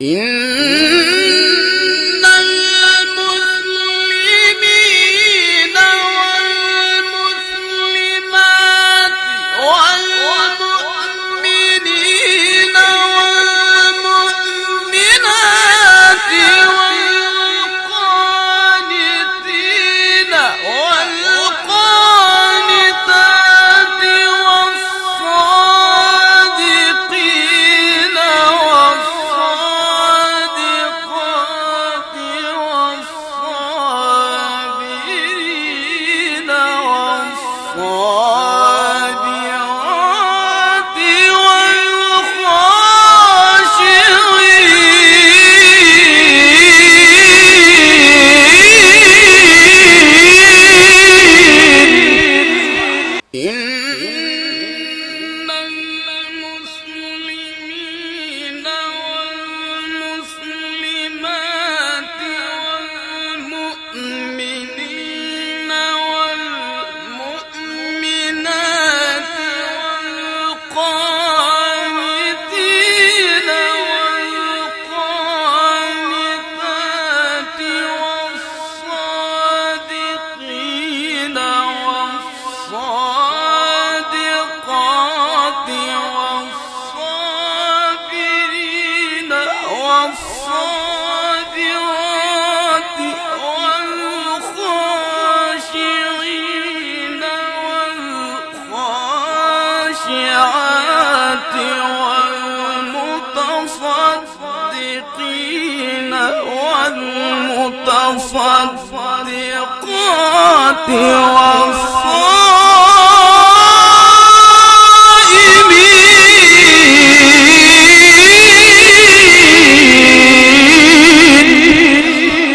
إن المسلمين والمسلمات والمؤمنين والمؤمنات والقانتين والقانتات والصادقين والصادقات والصابرين والصابرات والخاشعين. إن المسلمين والمسلمات والمؤمنين والمؤمنات والقانتين والقانتات والصادقين والصادقات والصابرين والصابرات والخاشعين والخاشعات والمتصدقين والمتصدقات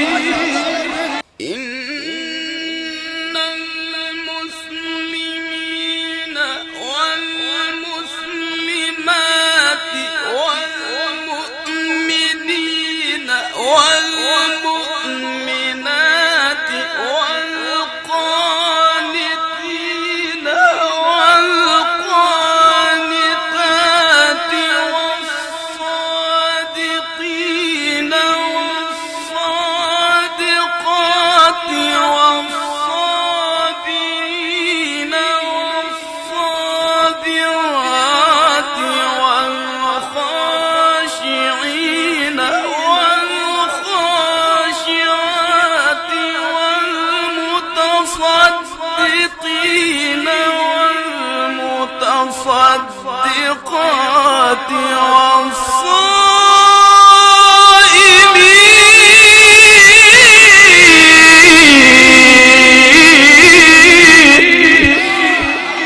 والصائمين. إن المسلمين والمسلمات والمؤمنين والمؤمنات والقانتين والقانتات والصادقين والصادقات والصابرين والصابرات والخاشعين والخاشعات والمتصدقين والمتصدقات